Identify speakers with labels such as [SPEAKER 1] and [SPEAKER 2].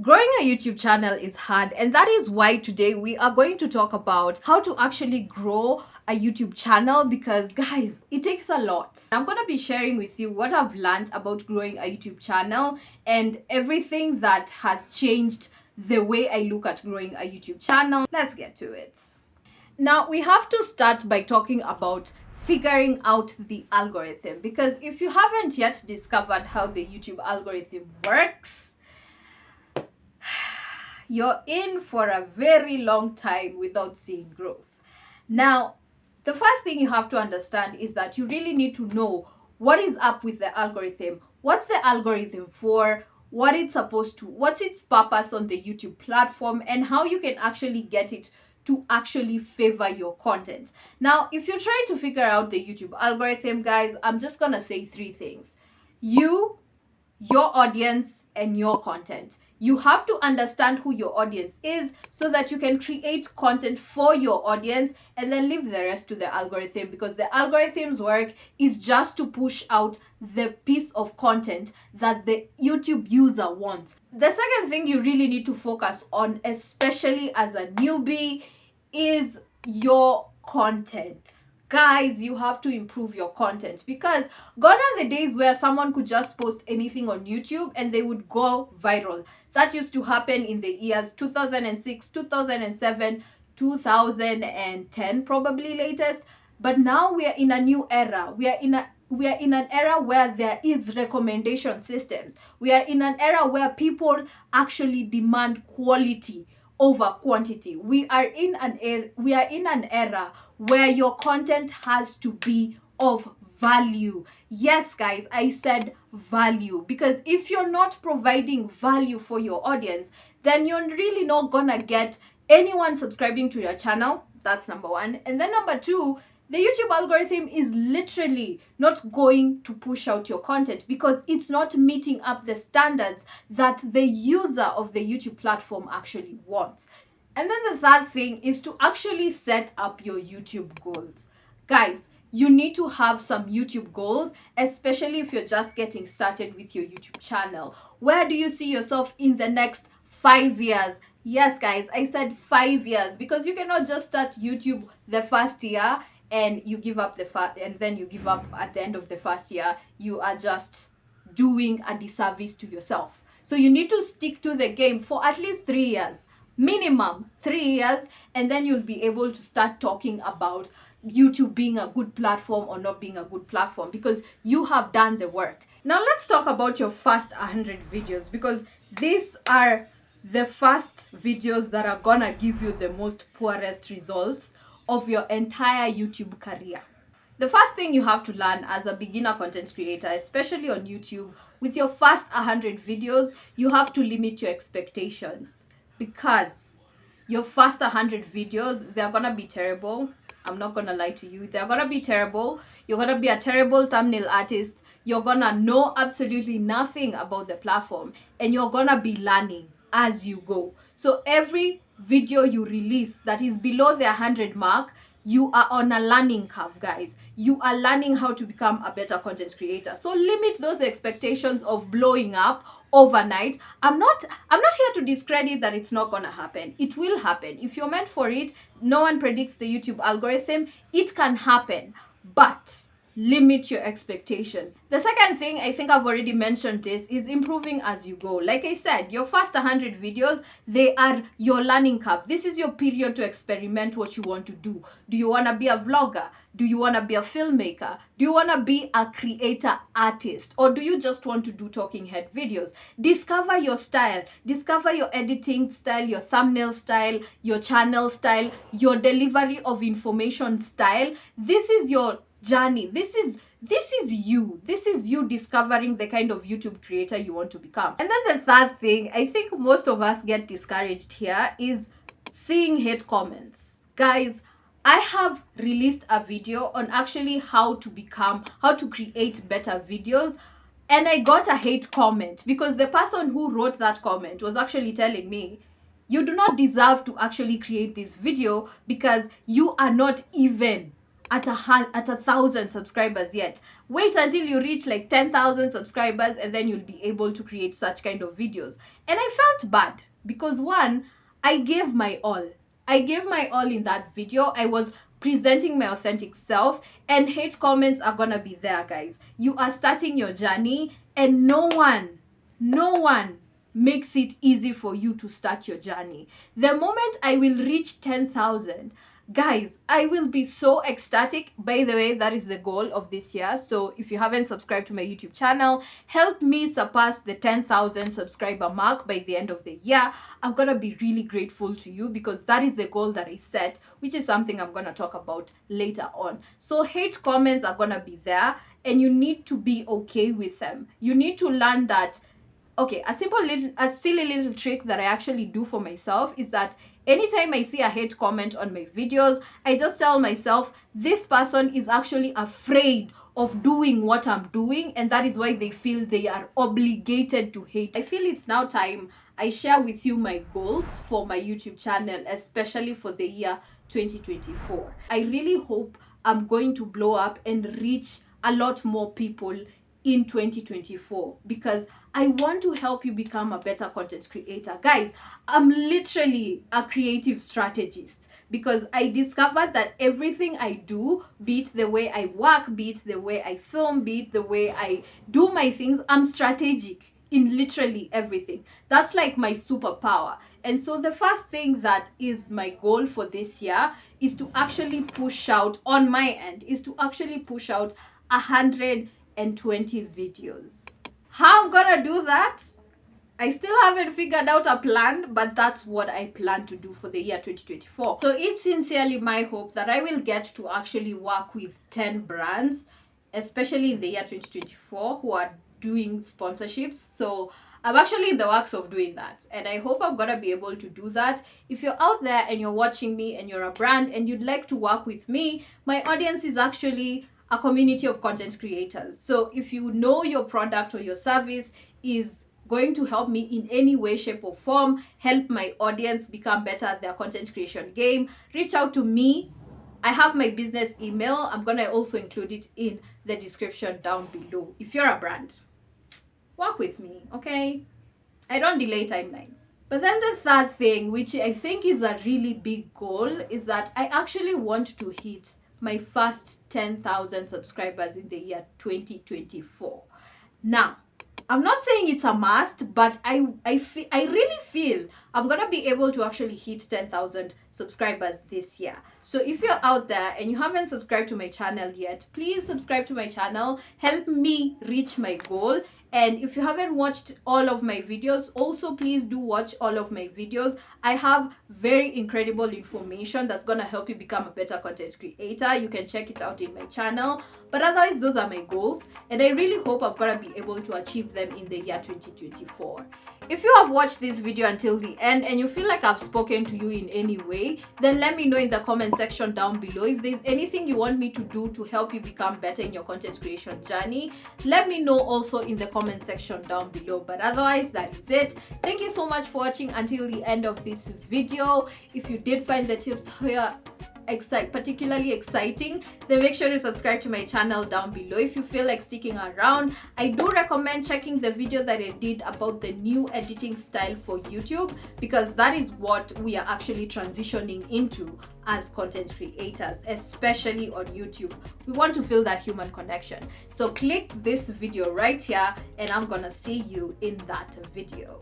[SPEAKER 1] Growing a YouTube channel is hard, and that is why today we are going to talk about how to actually grow a YouTube channel because, guys, it takes a lot. I'm going to be sharing with you what I've learned about growing a YouTube channel and everything that has changed the way I look at growing a YouTube channel. Let's get to it. Now, we have to start by talking about figuring out the algorithm because if you haven't yet discovered how the YouTube algorithm works, you're in for a very long time without seeing growth. Now, the first thing you have to understand is that you really need to know what is up with the algorithm. What's the algorithm for? What it's supposed to, what's its purpose on the YouTube platform, and how you can actually get it to actually favor your content. Now, if you're trying to figure out the YouTube algorithm, guys, I'm just gonna say three things. You, your audience, and your content. You have to understand who your audience is so that you can create content for your audience and then leave the rest to the algorithm, because the algorithm's work is just to push out the piece of content that the YouTube user wants. The second thing you really need to focus on, especially as a newbie, is your content. Guys, you have to improve your content because gone are the days where someone could just post anything on YouTube and they would go viral. That used to happen in the years 2006, 2007, 2010, probably latest. But now we are in a new era. We are in an era where there is recommendation systems. We are in an era where people actually demand quality over quantity. We are in an era where your content has to be of value. Yes, guys, I said value, because if you're not providing value for your audience, then you're really not gonna get anyone subscribing to your channel. That's number one. And then number two, the YouTube algorithm is literally not going to push out your content because it's not meeting up the standards that the user of the YouTube platform actually wants. And then the third thing is to actually set up your YouTube goals. Guys, you need to have some YouTube goals, especially if you're just getting started with your YouTube channel. Where do you see yourself in the next 5 years? Yes, guys, I said 5 years, because you cannot just start YouTube the first year and you give up and then you give up at the end of the first year. You are just doing a disservice to yourself. So you need to stick to the game for at least 3 years, minimum 3 years, and then you'll be able to start talking about YouTube being a good platform or not being a good platform, because you have done the work. Now let's talk about your first 100 videos, because these are the first videos that are gonna give you the most poorest results of your entire YouTube career. The first thing you have to learn as a beginner content creator, especially on YouTube, with your first 100 videos, you have to limit your expectations, because your first 100 videos, they're gonna be terrible. I'm not gonna lie to you. They're gonna be terrible. You're gonna be a terrible thumbnail artist. You're gonna know absolutely nothing about the platform, and you're gonna be learning as you go. So every video you release that is below the 100 mark, you are on a learning curve, guys. You are learning how to become a better content creator. So limit those expectations of blowing up overnight. I'm not here to discredit that it's not gonna happen. It will happen. If you're meant for it, no one predicts the YouTube algorithm. It can happen, but limit your expectations. The second thing, I think I've already mentioned this, is improving as you go. Like I said, your first 100 videos, they are your learning curve. This is your period to experiment what you want to do. Do you want to be a vlogger? Do you want to be a filmmaker? Do you want to be a creator artist? Or do you just want to do talking head videos? Discover your style. Discover your editing style, your thumbnail style, your channel style, your delivery of information style. This is your journey. This is you discovering the kind of YouTube creator you want to become. And then the third thing, I think most of us get discouraged here, is seeing hate comments. Guys, I have released a video on actually how to create better videos, and I got a hate comment because the person who wrote that comment was actually telling me, you do not deserve to actually create this video because you are not even at 1,000 subscribers yet. Wait until you reach like 10,000 subscribers and then you'll be able to create such kind of videos. And I felt bad because one, I gave my all. I gave my all in that video. I was presenting my authentic self, and hate comments are gonna be there, guys. You are starting your journey, and no one makes it easy for you to start your journey. The moment I will reach 10,000, guys, I will be so ecstatic. By the way, that is the goal of this year. So if you haven't subscribed to my YouTube channel, help me surpass the 10,000 subscriber mark by the end of the year. I'm gonna be really grateful to you because that is the goal that I set, which is something I'm gonna talk about later on. So hate comments are gonna be there, and you need to be okay with them. You need to learn that. Okay, a silly little trick that I actually do for myself is that anytime I see a hate comment on my videos, I just tell myself, this person is actually afraid of doing what I'm doing, and that is why they feel they are obligated to hate. I feel it's now time I share with you my goals for my YouTube channel, especially for the year 2024. I really hope I'm going to blow up and reach a lot more people in 2024 because I want to help you become a better content creator. Guys, I'm literally a creative strategist because I discovered that everything I do, be it the way I work, be it the way I film, be it the way I do my things, I'm strategic in literally everything. That's like my superpower. And so the first thing that is my goal for this year is to actually push out, on my end, is to actually push out 120 videos. How I'm gonna do that, I still haven't figured out a plan, but that's what I plan to do for the year 2024. So it's sincerely my hope that I will get to actually work with 10 brands, especially in the year 2024, who are doing sponsorships. So I'm actually in the works of doing that, and I hope I'm gonna be able to do that. If you're out there and you're watching me and you're a brand and you'd like to work with me, my audience is actually a community of content creators. So if you know your product or your service is going to help me in any way, shape, or form, help my audience become better at their content creation game, reach out to me. I have my business email. I'm gonna also include it in the description down below. If you're a brand, work with me, okay? I don't delay timelines. But then the third thing, which I think is a really big goal, is that I actually want to hit my first 10,000 subscribers in the year 2024. Now, I'm not saying it's a must, but I really feel I'm gonna be able to actually hit 10,000 subscribers this year. So if you're out there and you haven't subscribed to my channel yet, please subscribe to my channel. Help me reach my goal. And if you haven't watched all of my videos, also please do watch all of my videos. I have very incredible information that's gonna help you become a better content creator. You can check it out in my channel. But otherwise, those are my goals, and I really hope I'm gonna be able to achieve them in the year 2024. If you have watched this video until the end and you feel like I've spoken to you in any way, then let me know in the comment section down below. If there's anything you want me to do to help you become better in your content creation journey, let me know also in the comment section down below. But otherwise, that is it. Thank you so much for watching until the end of this video. If you did find the tips here particularly exciting, then make sure to subscribe to my channel down below. If you feel like sticking around, I do recommend checking the video that I did about the new editing style for YouTube, because that is what we are actually transitioning into as content creators, especially on YouTube. We want to feel that human connection. So click this video right here and I'm gonna see you in that video.